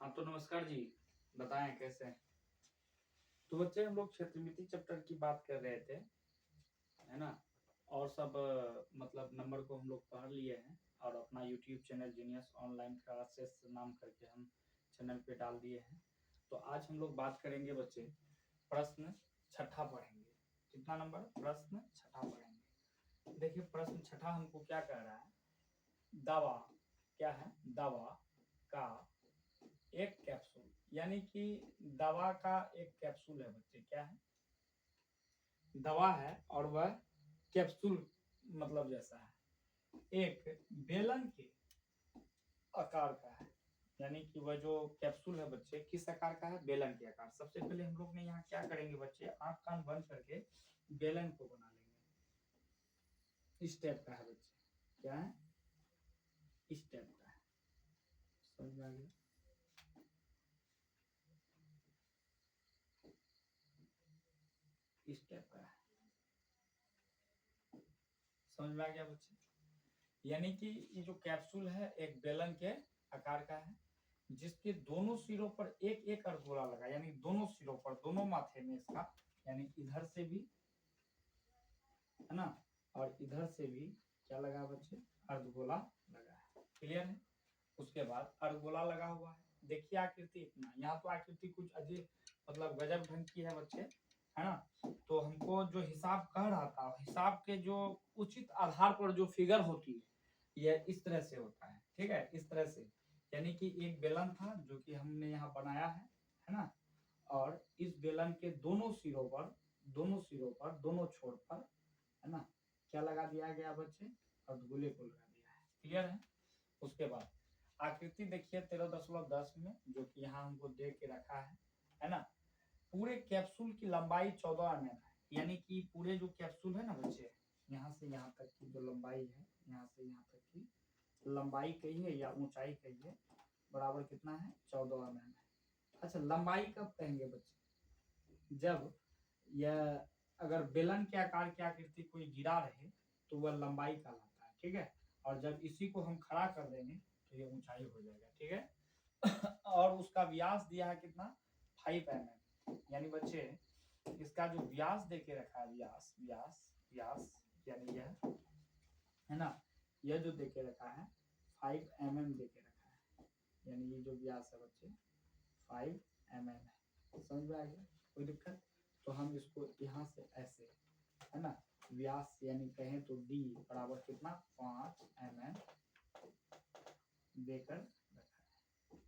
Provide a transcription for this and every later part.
हाँ तो नमस्कार जी। बताएं कैसे हैं? तो बच्चे हम लोग क्षेत्रमिति चैप्टर की बात कर रहे थे, है ना। और सब मतलब नंबर को हम लोग पढ़ लिए हैं और अपना YouTube channel genius online classes नाम करके हम चैनल पे डाल दिए हैं। तो आज हम लोग बात करेंगे बच्चे, प्रश्न छठा पढ़ेंगे। कितना नंबर? प्रश्न छठा पढ़ेंगे। देखिए प्रश्न छठा हमको क्या कह रहा है, दवा क्या है, दवा का एक कैप्सूल, यानी कि दवा का एक कैप्सूल है बच्चे। क्या है? दवा है और वह कैप्सूल मतलब जैसा है, एक बेलन के आकार का है। यानी कि वह जो कैप्सूल है बच्चे किस आकार का है? बेलन के आकार। सबसे पहले हम लोग ने यहाँ क्या करेंगे बच्चे, आंख कान बंद करके बेलन को बना लेंगे। इस टाइप का है बच्चे। क्या है? इस टाइप का है। समझ में आ गया? इस टाइप का है। समझ में आ गया बच्चे? यानी कि ये जो कैप्सूल है एक बेलन के आकार का है, जिसके दोनों सिरों पर एक एक अर्धगोला लगा, यानी दोनों सिरों पर, दोनों माथे में इसका, यानी इधर से भी, है ना, और इधर से भी क्या लगा बच्चे? अर्धगोला लगा है। क्लियर है? उसके बाद अर्धगोला लगा हुआ है। देखिए आकृति इतना, यहाँ तो आकृति कुछ अजीब मतलब गजब ढंग की है बच्चे, है ना। तो हमको जो हिसाब कह रहा था, हिसाब के जो उचित आधार पर जो फिगर होती है यह इस तरह से होता है। ठीक है, इस तरह से। यानी कि एक बेलन था जो कि हमने यहाँ बनाया है ना। और इस बेलन के दोनों सिरों पर, दोनों छोर पर, है ना, क्या लगा दिया गया बच्चे? अर्धगोले को लगा दिया है। क्लियर है? उसके बाद आकृति देखिए 13.10 में, जो कि यहाँ हमको दे के रखा है ना। पूरे कैप्सूल की लंबाई 14 mm है। यानी कि पूरे जो कैप्सूल है ना बच्चे, यहाँ से यहाँ तक की जो लंबाई है, यहाँ से यहाँ तक की लंबाई कहिए या ऊंचाई कहिए, बराबर कितना है? 14 mm है। अच्छा, लंबाई कब कहेंगे बच्चे? जब यह अगर बेलन के आकार की आकृति कोई गिरा रहे तो वह लंबाई कहलाता है। ठीक है, और जब इसी को हम खड़ा कर देंगे तो ये ऊंचाई हो जाएगा। ठीक है और उसका व्यास दिया है कितना? 5 mm। यानी बच्चे इसका जो व्यास दे के रखा है, व्यास व्यास व्यास, यानी यह, है ना, यह जो दे के रखा है 5 mm दे के रखा है। यानी ये जो व्यास है बच्चे 5 mm है। समझ में आ गया? कोई दिक्कत? तो हम इसको यहाँ से ऐसे, है ना, व्यास यानी कहें तो डी बराबर कितना? 5 mm देकर रखा है।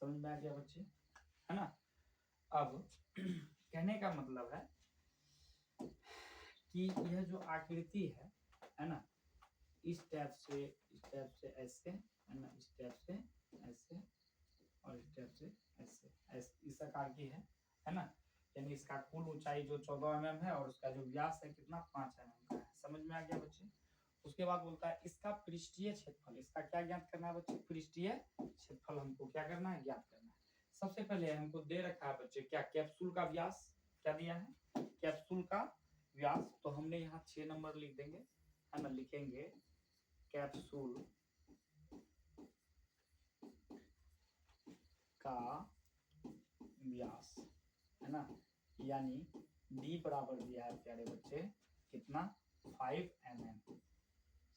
समझ में आ गया बच्चे? है ना। अब कहने का मतलब है कि यह जो आकृति है ना, इस टाइप से ऐसे, है ना, इस टाइप से ऐसे और इस टाइप से ऐसे, इस आकार की है ना। यानी इसका कुल ऊंचाई जो 14 mm है और उसका जो व्यास है कितना? 5 mm का है। समझ में आ गया बच्चे? उसके बाद बोलता है इसका पृष्ठीय क्षेत्रफल। इसका क्या ज्ञात करना है बच्चे? पृष्ठीय क्षेत्रफल हमको क्या करना है? ज्ञात करना है। सबसे पहले हमको दे रखा है बच्चे क्या? कैप्सूल का व्यास क्या दिया है? कैप्सूल का व्यास। तो हमने यहाँ 6 नंबर लिख देंगे, है ना। लिखेंगे कैप्सूल का व्यास, है ना, यानी डी बराबर दिया है प्यारे बच्चे कितना? 5 mm।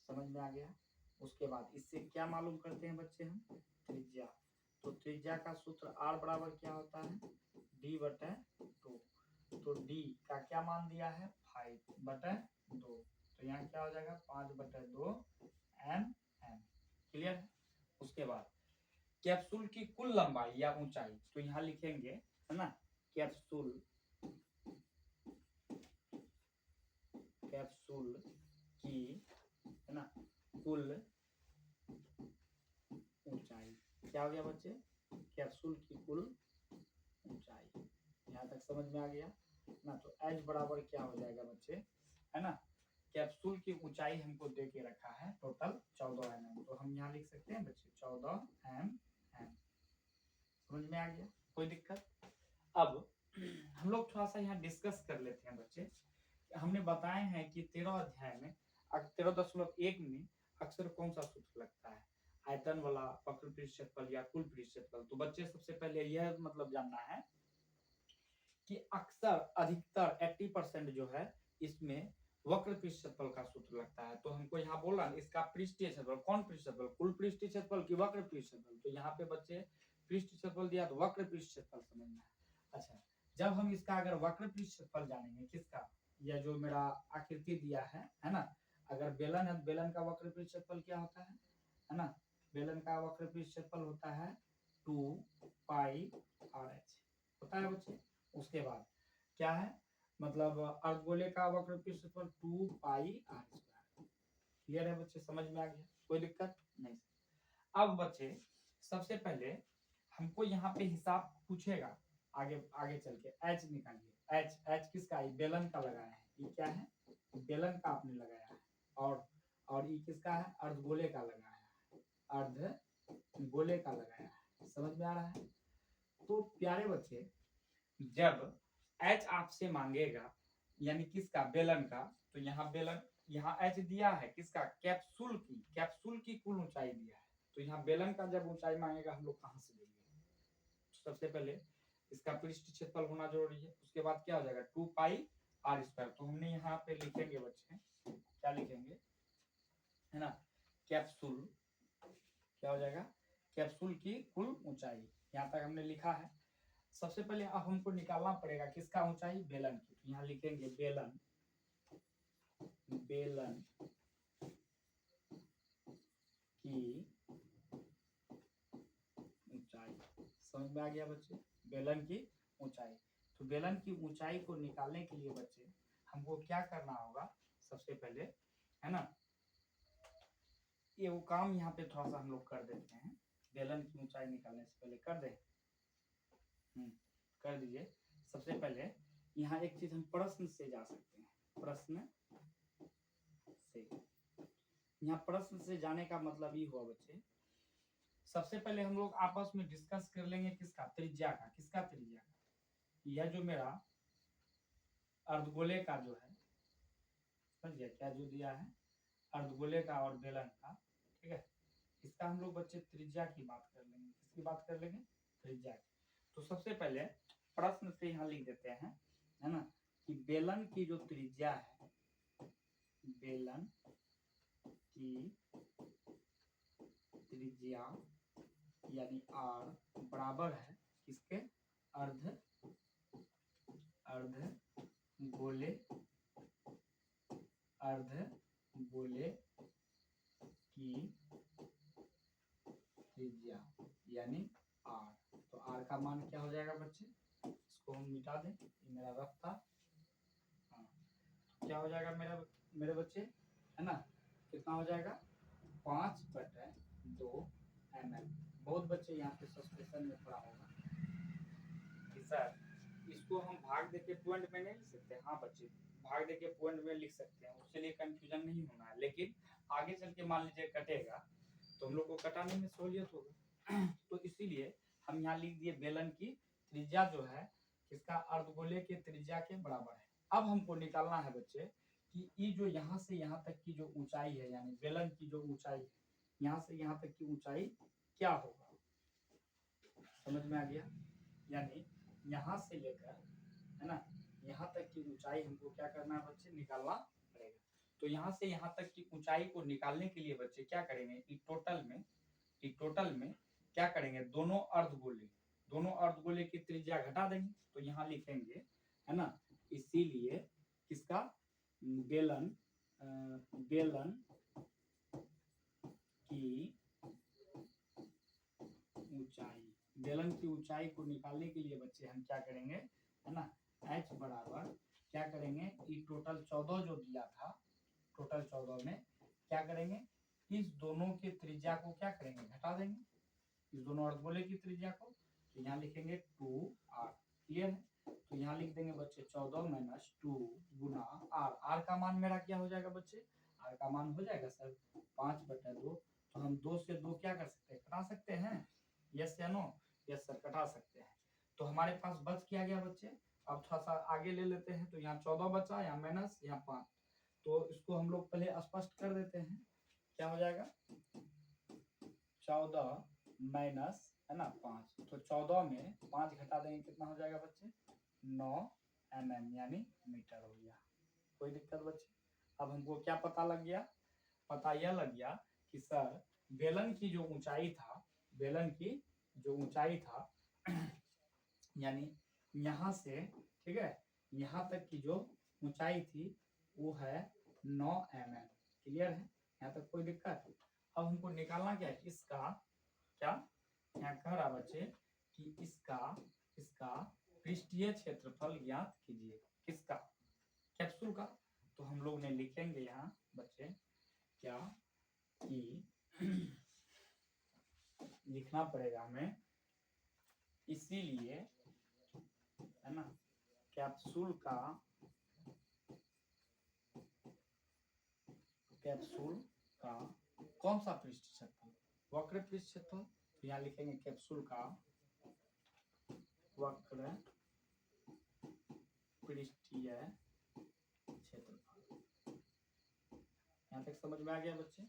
समझ में आ गया? उसके बाद इससे क्या मालूम करते हैं बच्चे हम? त्रिज्या। तो त्रिज्या का सूत्र R बराबर क्या होता है? D बटे 2। तो D का क्या मान दिया है? 5 बटे 2। तो यहाँ क्या हो जाएगा? 5 बटे 2 mm। क्लियर है? उसके बाद कैप्सूल की कुल लंबाई या ऊंचाई, तो यहाँ लिखेंगे, है ना, कैप्सूल की, है ना, कुल ऊंचाई क्या हो गया बच्चे? कैप्सूल की कुल ऊंचाई। यहाँ तक समझ में आ गया ना। तो h बराबर क्या हो जाएगा बच्चे, है ना। कैप्सूल की ऊंचाई हमको दे के रखा है टोटल 14 mm। तो हम यहाँ लिख सकते हैं बच्चे 14 mm। समझ में आ गया? कोई दिक्कत? अब हम लोग थोड़ा सा यहाँ डिस्कस कर लेते हैं बच्चे। हमने बताए हैं कि 13 अध्याय में 13.1 में अक्सर कौन सा सूत्र लगता है? आयतन वाला वक्र पृष्ठ क्षेत्रफल या कुल पृष्ठ क्षेत्रफल। तो बच्चे सबसे पहले यह मतलब जानना है कि अक्सर अधिकतर 80% जो है इसमें वक्र पृष्ठ क्षेत्रफल का सूत्र लगता है। तो हमको यहाँ बोला इसका पृष्ठीय क्षेत्रफल, कौन पृष्ठ क्षेत्रफल, कुल पृष्ठीय क्षेत्रफल की वक्र पृष्ठ क्षेत्रफल। तो यहाँ पे बच्चे पृष्ठ क्षेत्रफल दिया तो वक्र पृष्ठ क्षेत्रफल समझना है। अच्छा, जब हम इसका अगर वक्र पृष्ठ क्षेत्रफल जानेंगे किसका, यह जो मेरा आकृति दिया है ना, अगर बेलन है, बेलन का वक्र पृष्ठ क्षेत्रफल क्या होता है ना, बेलन का वक्र पृष्ठ क्षेत्रफल होता है 2 पाई RH होता है बच्चे। उसके बाद क्या है, मतलब अर्धगोले का वक्र पृष्ठ क्षेत्रफल 2 पाई R²। क्लियर है बच्चे, समझ में आ गया, कोई दिक्कत नहीं। अब बच्चे सबसे पहले हमको यहाँ पे हिसाब पूछेगा, आगे आगे चल के H निकालिए। H किसका, बेलन का लगाया है, ये क्या है, बेलन का आपने लगाया है। और ये किसका है, अर्धगोले का लगाया है, अर्धगोले का लगाया है। समझ में आ रहा है। तो प्यारे बच्चे जब H आपसे मांगेगा यानी किसका, बेलन का, तो यहाँ बेलन, यहाँ H दिया है किसका, कैप्सूल की कुल ऊंचाई दिया है। तो यहाँ बेलन का जब ऊंचाई मांगेगा हम लोग कहाँ से देंगे। तो सबसे पहले इसका पृष्ठ क्षेत्रफल होना जरूरी है। उसके बाद क्या हो जाएगा 2 पाई R²। तो हमने यहाँ पे लिखेंगे बच्चे, क्या लिखेंगे है ना, कैप्सूल, क्या हो जाएगा, कैप्सूल की कुल ऊंचाई। यहाँ तक हमने लिखा है। सबसे पहले अब हमको निकालना पड़ेगा किसका ऊंचाई, बेलन की। तो यहाँ लिखेंगे बेलन की ऊंचाई। समझ में आ गया बच्चे, बेलन की ऊंचाई। तो बेलन की ऊंचाई को निकालने के लिए बच्चे हमको क्या करना होगा, सबसे पहले है ना, ये वो काम यहाँ पे थोड़ा सा हम लोग कर देते हैं। बेलन की ऊंचाई निकालने से पहले कर दे, कर दीजिए। सबसे पहले यहाँ एक चीज हम प्रश्न से जा सकते हैं, प्रश्न से। यहाँ प्रश्न से जाने का मतलब ये हुआ बच्चे, सबसे पहले हम लोग आपस में डिस्कस कर लेंगे किसका, त्रिज्या का। किसका, त्रिज्या का। यह जो मेरा अर्धगोले का जो है, समझिए क्या जो दिया है, अर्धगोले का और बेलन का, ठीक है, इसका हम लोग बच्चे त्रिज्या की बात कर लेंगे। किसकी बात कर लेंगे, त्रिज्या की। तो सबसे पहले प्रश्न से यहाँ लिख देते हैं, है ना, कि बेलन की जो त्रिज्या है, बेलन की त्रिज्या यानी R बराबर है किसके, अर्धगोले की त्रिज्या यानी R। तो R का मान क्या हो जाएगा बच्चे, इसको हम मिटा दें, ये मेरा रफ था। हाँ, क्या हो जाएगा मेरे बच्चे, है ना, कितना हो जाएगा 5/2 mm। बहुत बच्चे यहाँ पे सब्सक्रिप्शन में पढ़ा होगा कि सर इसको हम भाग देके पॉइंट में नहीं लिख सकते। हाँ बच्चे, भाग देके पॉइंट में लिख सकते हैं, उसके लिए कंफ्यूजन नहीं होना है। लेकिन आगे चल के मान लीजिए कटेगा तो हम लोग को कटाने में सहूलियत होगा। तो इसीलिए हम यहाँ लिख दिए बेलन की त्रिज्या जो है इसका अर्धगोले के त्रिज्या के बराबर है। अब हमको निकालना है बच्चे कि ये जो यहाँ से यहाँ तक की जो ऊंचाई है, यानी बेलन की जो ऊंचाई है, यहाँ से यहाँ तक की ऊंचाई क्या होगा। समझ में आ गया, यानी यहाँ से लेकर, है ना, यहाँ तक की ऊंचाई हमको क्या करना है बच्चे, निकालना पड़ेगा। तो यहाँ से यहाँ तक की ऊंचाई को निकालने के लिए बच्चे क्या करेंगे, कि टोटल में क्या करेंगे, दोनों अर्धगोले की त्रिज्या घटा देंगे। तो यहाँ लिखेंगे, है ना, इसीलिए किसका, बेलन की ऊंचाई को निकालने के लिए बच्चे हम क्या करेंगे, है ना, H बराबर क्या करेंगे, ये टोटल 14 जो दिया था, टोटल 14 में क्या करेंगे, इस दोनों के त्रिज्या को क्या करेंगे, घटा देंगे, इस दोनों अर्धगोले की त्रिज्या को। तो यहाँ लिखेंगे 2R। क्लियर है। तो यहाँ लिख देंगे बच्चे 14 - 2 गुना R। R का मान मेरा क्या हो जाएगा बच्चे, R का मान हो जाएगा सर 5/2। तो हम 2 से 2 क्या कर सकते हैं, कटा सकते हैं, यस या नो, यस सर, कटा सकते हैं। तो हमारे पास बच क्या गया बच्चे, अब थोड़ा सा आगे ले लेते हैं। तो यहाँ 14 बचा, यहाँ माइनस, यहाँ 5। तो इसको हम लोग पहले स्पष्ट कर देते हैं, क्या हो जाएगा, 14 माइनस है ना 5, तो 14 में 5 घटा देंगे कितना हो जाएगा बच्चे 9 mm यानी मीटर हो गया। कोई दिक्कत बच्चे? अब हमको क्या पता लग गया? पता यह लग गया कि सर बेलन की जो ऊंचाई था, बेलन की जो ऊंचाई था यानी यहाँ से, ठीक है, यहाँ तक की जो ऊंचाई थी वो है 9 mm। क्लियर है? यहाँ तक कोई दिक्कत? अब हमको निकालना क्या है इसका, क्या यहाँ कह रहा बच्चे कि इसका पृष्ठीय क्षेत्रफल ज्ञात कीजिए। किसका? कैप्सूल का। तो हम लोग ने लिखेंगे यहाँ बच्चे क्या कि लिखना पड़ेगा हमें, इसीलिए है ना कैप्सूल का कौन सा पृष्ठ क्षेत्रफल? वक्र पृष्ठ क्षेत्रफल। तो यहाँ लिखेंगे कैप्सूल का वक्र पृष्ठीय क्षेत्रफल। यहाँ तक समझ में आ गया बच्चे?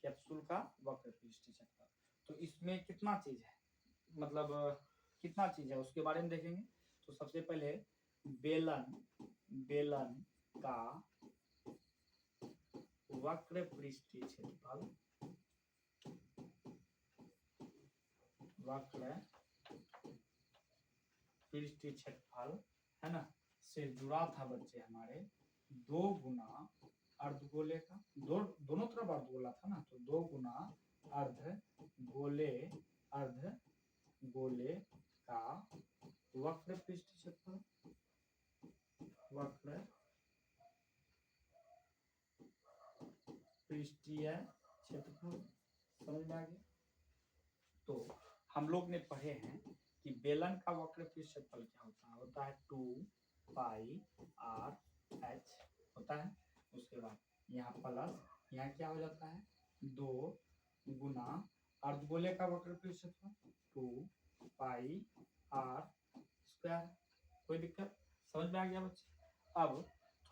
कैप्सूल का वक्र पृष्ठीय क्षेत्रफल। तो इसमें कितना चीज है, मतलब कितना चीज है उसके बारे में देखेंगे। तो सबसे पहले बेलन का वक्र पृष्ठीय क्षेत्रफल, वक्र पृष्ठीय क्षेत्रफल है ना, से जुड़ा था बच्चे हमारे 2 गुना अर्धगोले का, दोनों तरफ अर्धगोला था ना, तो 2 गुना अर्धगोले का वक्र पृष्ठीय क्षेत्रफल, वक्र पृष्ठीय क्षेत्रफल। समझ में आ गया? तो हम लोग ने पढ़े हैं कि बेलन का वक्र पृष्ठीय क्षेत्रफल क्या होता है 2 पाई r h होता है। उसके बाद यहाँ प्लस, यहाँ क्या हो जाता है 2 गुना अर्धगोले का वक्र पृष्ठीय क्षेत्रफल 2 पाई r स्क्वायर। कोई दिक्कत? समझ में आ गया बच्चे? अब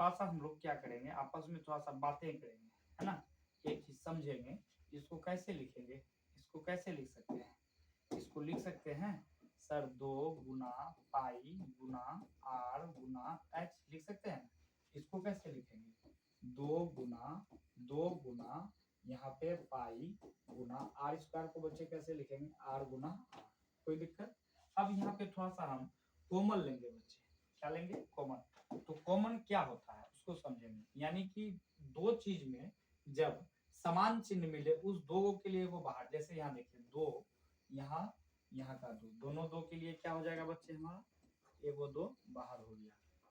थोड़ा सा हम लोग क्या करेंगे, आपस में थोड़ा सा बातें करेंगे, है ना, एक चीज समझेंगे। इसको कैसे लिखेंगे, इसको कैसे लिख सकते हैं? इसको लिख सकते हैं सर 2 गुना पाई गुना r गुना h लिख सकते हैं। इसको कैसे लिखेंगे 2 गुना यहाँ पे पाई गुना r स्क्वायर को बच्चे कैसे लिखेंगे r गुना r। कोई दिक्कत? अब यहाँ पे थोड़ा सा हम कॉमन लेंगे बच्चे। क्या लेंगे? कॉमन। तो कॉमन क्या होता है उसको समझेंगे। यानी कि दो चीज में जब समान चिन्ह मिले उस दो के लिए वो बाहर, जैसे यहाँ देखिए 2 यहाँ का 2, दोनों 2 के लिए क्या हो जाएगा बच्चे हमारा, ये वो 2 बाहर हो गया।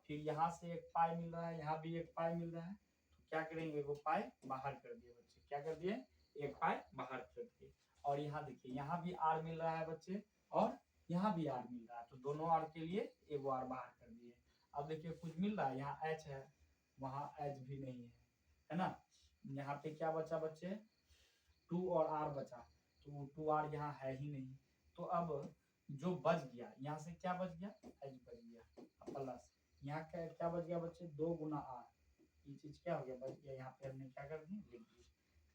फिर यहाँ से एक पाई मिल रहा है, यहाँ भी एक पाई मिल रहा है, तो क्या करेंगे वो पाई बाहर कर दिए बच्चे। क्या कर दिए? एक पाई बाहर कर दिए। और यहाँ देखिए यहाँ भी r मिल रहा है बच्चे और यहाँ भी r मिल रहा है, तो दोनों r के लिए एक r बाहर कर दिए। अब देखिए कुछ मिल रहा है, यहाँ h है, वहाँ h भी नहीं है ना। यहाँ पे क्या बचा बच्चे 2 और r बचा, तो 2r यहाँ है ही नहीं। तो अब जो बच गया यहाँ से क्या बच गया h बच गया प्लस यहाँ क्या बच गया बच्चे 2 गुना r। ये चीज क्या हो गया बच गया, यहाँ पे हमने क्या कर दिया लिख दिया।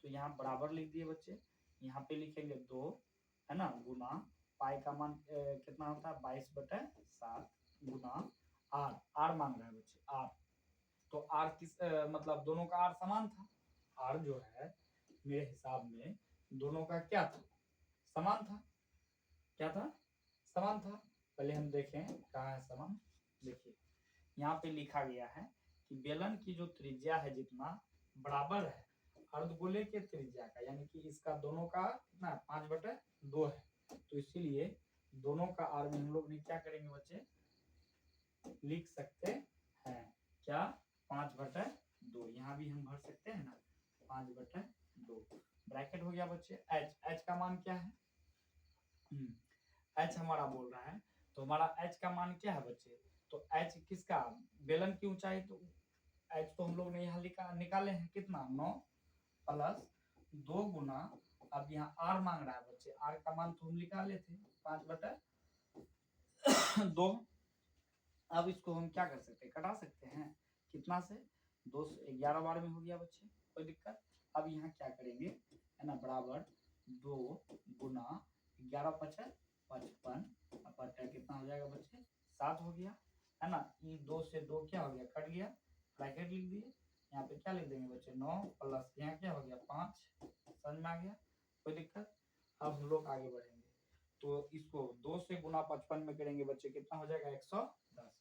तो यहाँ बराबर लिख दिए बच्चे। यहाँ पे लिखेंगे 2 है ना गुना पाई का मान कितना होता है 22/7 गुना r मांग रहा है बच्चे r। तो r किस मतलब दोनों का r समान था। r जो है मेरे हिसाब में दोनों का क्या था, समान था। क्या था? समान था। पहले हम देखें कहाँ है समान। देखिए यहाँ पे लिखा गया है कि बेलन की जो त्रिज्या है जितना बराबर है अर्धगोले के त्रिज्या का, यानी कि इसका दोनों का कितना 5/2 है। तो इसीलिए दोनों का r में हम लोग ने क्या करेंगे बच्चे लिख सकते हैं क्या 5/2। यहाँ भी हम भर सकते हैं ना 5/2। ब्रैकेट हो गया बच्चे। h का मान क्या है h हमारा बोल रहा है, तो हमारा h का मान क्या है बच्चे, तो h किसका बेलन की ऊंचाई, तो h तो हम लोग ने यहाँ निकाले हैं कितना 9 प्लस 2 गुना, अब यहाँ r मांग रहा है बच्चे, r का मान तो हम निकाले थे 5/2। अब इसको हम क्या कर सकते हैं कटा सकते हैं, कितना से 2 से 11 बार में हो गया बच्चे। कोई दिक्कत? अब यहाँ क्या करेंगे है ना बराबर 2 गुना 11 पचे 55 बटा कितना हो जाएगा बच्चे 7 हो गया है ना। ये 2 से 2 क्या हो गया कट गया, ब्रैकेट लिख दिए। यहाँ पे क्या लिख देंगे बच्चे 9 प्लस यहाँ क्या हो गया 5, समझ में आ गया कोई दिक्कत। अब हम लोग आगे बढ़ेंगे तो इसको 2 से गुना 55 में करेंगे बच्चे कितना हो जाएगा 110।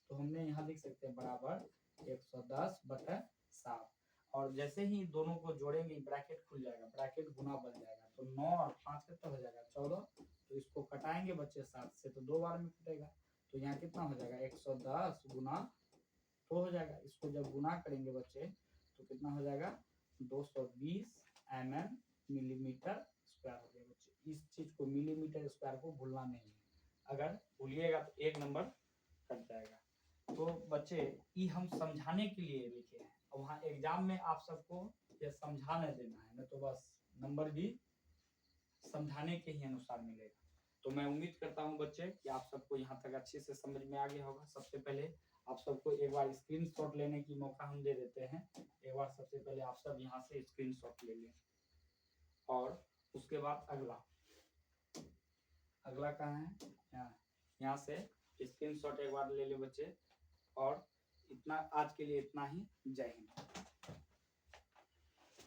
तो हमने यहाँ लिख सकते हैं बराबर 110 बटा 7। और जैसे ही दोनों को जोड़ेंगे ब्रैकेट खुल जाएगा, ब्रैकेट गुना बन जाएगा। तो 9 और 5 कितना हो जाएगा 14। तो इसको कटाएंगे बच्चे 7 से तो 2 बार में कटेगा। तो यहाँ कितना हो जाएगा 110 गुना 2 हो जाएगा। इसको जब गुना करेंगे बच्चे तो कितना हो जाएगा 220 mm मिलीमीटर स्क्वायर हो गया बच्चे। इस चीज को मिलीमीटर स्क्वायर को भूलना नहीं है, अगर भूलिएगा तो 1 नंबर कट जाएगा। तो बच्चे ये हम समझाने के लिए लिखे हैं, और वहाँ एग्जाम में आप सबको ये समझाने देना है, न तो बस नंबर भी समझाने के ही अनुसार मिलेगा। तो मैं उम्मीद करता हूँ बच्चे कि आप सबको यहाँ तक अच्छे से समझ में आ गया होगा। सबसे पहले आप सबको एक बार स्क्रीनशॉट लेने की मौका हम दे देते हैं। एक बार सबसे पहले आप सब यहाँ से स्क्रीनशॉट ले लें, और उसके बाद अगला कहाँ है, यहाँ से स्क्रीनशॉट एक बार ले ले बच्चे। और इतना आज के लिए इतना ही, जय हिंद।